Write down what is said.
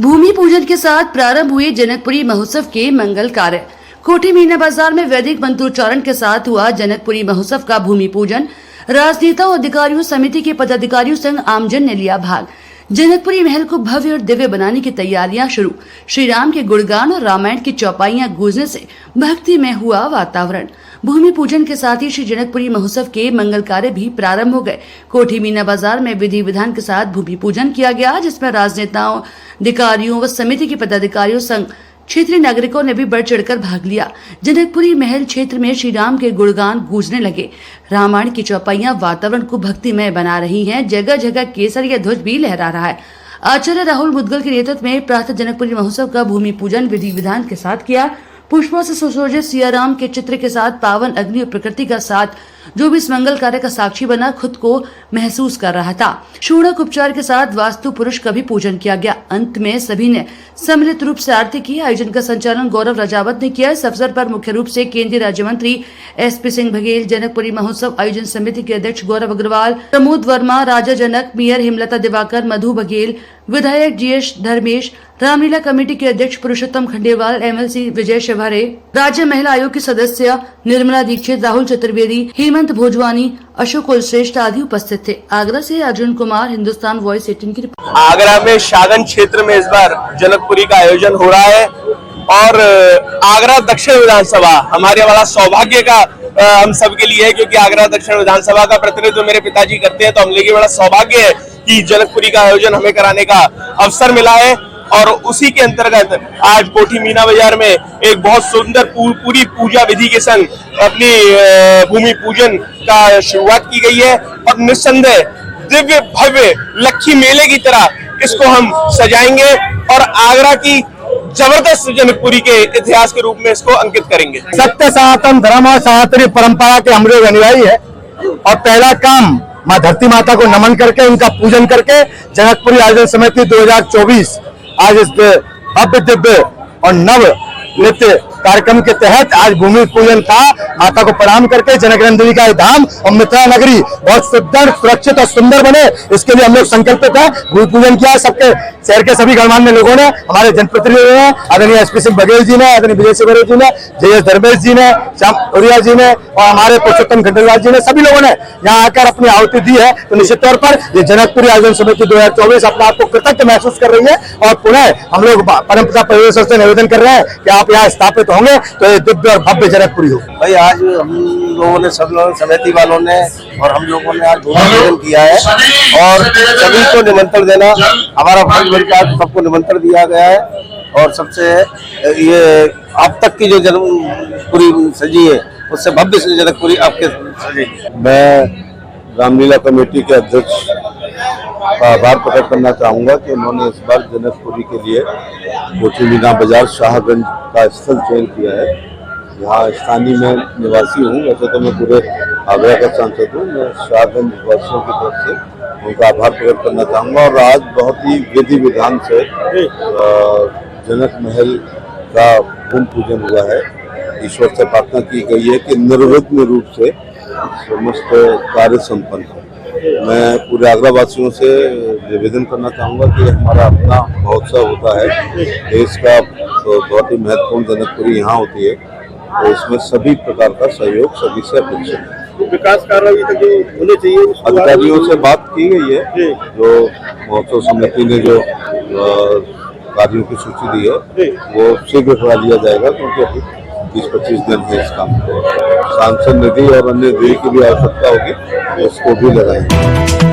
भूमि पूजन के साथ प्रारंभ हुए जनकपुरी महोत्सव के मंगल कार्य। कोठी मीना बाजार में वैदिक मंत्रोच्चारण के साथ हुआ जनकपुरी महोत्सव का भूमि पूजन। राजनेताओं, अधिकारियों, समिति के पदाधिकारियों संग आमजन ने लिया भाग। जनकपुरी महल को भव्य और दिव्य बनाने की तैयारियां शुरू। श्री राम के गुणगान और रामायण की चौपाइयां गूंजने से भक्ति में हुआ वातावरण। भूमि पूजन के साथ ही श्री जनकपुरी महोत्सव के मंगल कार्य भी प्रारंभ हो गए। कोठी मीना बाजार में विधि विधान के साथ भूमि पूजन किया गया, जिसमें राजनेताओं, अधिकारियों व समिति के पदाधिकारियों संग क्षेत्रीय नागरिकों ने भी बढ़ चढ़कर भाग लिया। जनकपुरी महल क्षेत्र में श्री राम के गुणगान गूंजने लगे। रामायण की चौपाइयां वातावरण को भक्तिमय बना रही हैं। जगह जगह केसरिया ध्वज भी लहरा रहा है। आचार्य राहुल मुदगल के नेतृत्व में प्रातः जनकपुरी महोत्सव का भूमि पूजन विधि विधान के साथ किया। पुष्पों से सुशोभित सियाराम के चित्र के साथ पावन अग्नि और प्रकृति का साथ जो भी इस मंगल कार्य का साक्षी बना, खुद को महसूस कर रहा था। षोडश उपचार के साथ वास्तु पुरुष का भी पूजन किया गया। अंत में सभी ने सम्मिलित रूप से आरती की। आयोजन का संचालन गौरव राजावत ने किया। इस अवसर पर मुख्य रूप से केंद्रीय राज्य मंत्री SP सिंह बघेल, जनकपुरी महोत्सव आयोजन समिति के अध्यक्ष गौरव अग्रवाल, प्रमोद वर्मा, राजा जनक, मेयर हेमलता दिवाकर, मधु बघेल, विधायक GS धर्मेश, रामलीला कमेटी के अध्यक्ष पुरुषोत्तम खंडेलवाल, MLC विजय शिवहरे, राज्य महिला आयोग की सदस्य निर्मला दीक्षित, राहुल चतुर्वेदी, हेमंत भोजवानी, अशोक कुलश्रेष्ठ आदि उपस्थित थे। आगरा से अर्जुन कुमार, हिंदुस्तान वॉइस 18 की रिपोर्ट। आगरा में शागन क्षेत्र में इस बार जनकपुरी का आयोजन हो रहा है और आगरा दक्षिण विधानसभा हमारे बड़ा सौभाग्य का हम सब के लिए है, क्योंकि आगरा दक्षिण विधानसभा का प्रतिनिधित्व मेरे पिताजी करते हैं, तो हम लोग बड़ा सौभाग्य है कि जनकपुरी का आयोजन हमें कराने का अवसर मिला है। और उसी के अंतर्गत आज कोठी मीना बाजार में एक बहुत सुंदर पूरी पूजा विधि के संग अपनी भूमि पूजन का शुरुआत की गई है और निस्संदेह दिव्य भव्य लक्ष्मी मेले की तरह इसको हम सजाएंगे और आगरा की जबरदस्त जनकपुरी के इतिहास के रूप में इसको अंकित करेंगे। सत्य सनातन धर्म और सनातनी परंपरा के हम लोग अनुयायी है और पहला काम माँ धरती माता को नमन करके उनका पूजन करके जनकपुरी आयोजन समिति 2024 आज इस भव्य दिव्य और नव नृत्य कार्यक्रम के तहत आज भूमि पूजन था। माता को प्रणाम करके जनकनंदिनी का धाम और मिथिला नगरी बहुत सुंदर, सुरक्षित और सुंदर बने, इसके लिए हम लोग संकल्पित है। भूमि पूजन किया सबके शहर के सभी गणमान्य लोगों ने, हमारे जनप्रतिनिधियों ने, आदरणीय SP सिंह बघेल जी ने, आदरणीय विजय शिवहरे जी ने, JS धर्मेश जी ने, श्याम उरिया जी ने और हमारे पुरुषोत्तम खंडेलवाल जी ने, सभी लोगों ने यहाँ आकर अपनी आहुति दी है। तो निश्चित तौर पर ये जनकपुरी आयोजन समिति 2024 अपने आप को कृतज्ञ महसूस कर रही है और पुनः हम लोग परमपिता परमेश्वर से निवेदन कर रहे हैं कि आप यहाँ स्थापित होंगे तो ये दिव्य और भव्य जनकपुरी हो। भाई आज हम लोगों ने, सब लोग समिति वालों ने और हम लोगों ने आज भूमि पूजन किया है और सभी को निमंत्रण देना, हमारा फर्ज बनता है, सबको निमंत्रण दिया गया है और सबसे ये अब तक की जो जनकपुरी सजी है उससे भव्य से जनकपुरी आपके सजी। मैं रामलीला कमेटी के अध्यक्ष का आभार प्रकट करना चाहूँगा कि उन्होंने इस बार जनकपुरी के लिए कोठी मीना बाजार शाहगंज का स्थल चयन किया है। यहाँ स्थानीय में निवासी हूँ, वैसे तो मैं पूरे आगरा का सांसद हूँ। मैं शाहगंज वासियों की तरफ से उनका आभार प्रकट करना चाहूँगा और आज बहुत ही विधि विधान से जनक महल का भूमि पूजन हुआ है। ईश्वर से प्रार्थना की गई है कि निर्विघ्न रूप से समस्त कार्य संपन्न हो। मैं पूरे आगरा वासियों से निवेदन करना चाहूँगा कि हमारा अपना महोत्सव होता है, देश का बहुत ही महत्वपूर्ण जनकपुरी यहाँ होती है, तो इसमें सभी प्रकार का सहयोग सभी से अपेक्षित है। विकास कार्य जो होने चाहिए अधिकारियों से बात की गई है, जो महोत्सव समिति ने जो कार्यों की सूची दी है वो शीघ्र करा लिया जाएगा, क्योंकि अभी 20-25 दिन है इस काम को। सांसद निधि और अन्य निधि की भी आवश्यकता होगी, उसको भी लगाएंगे।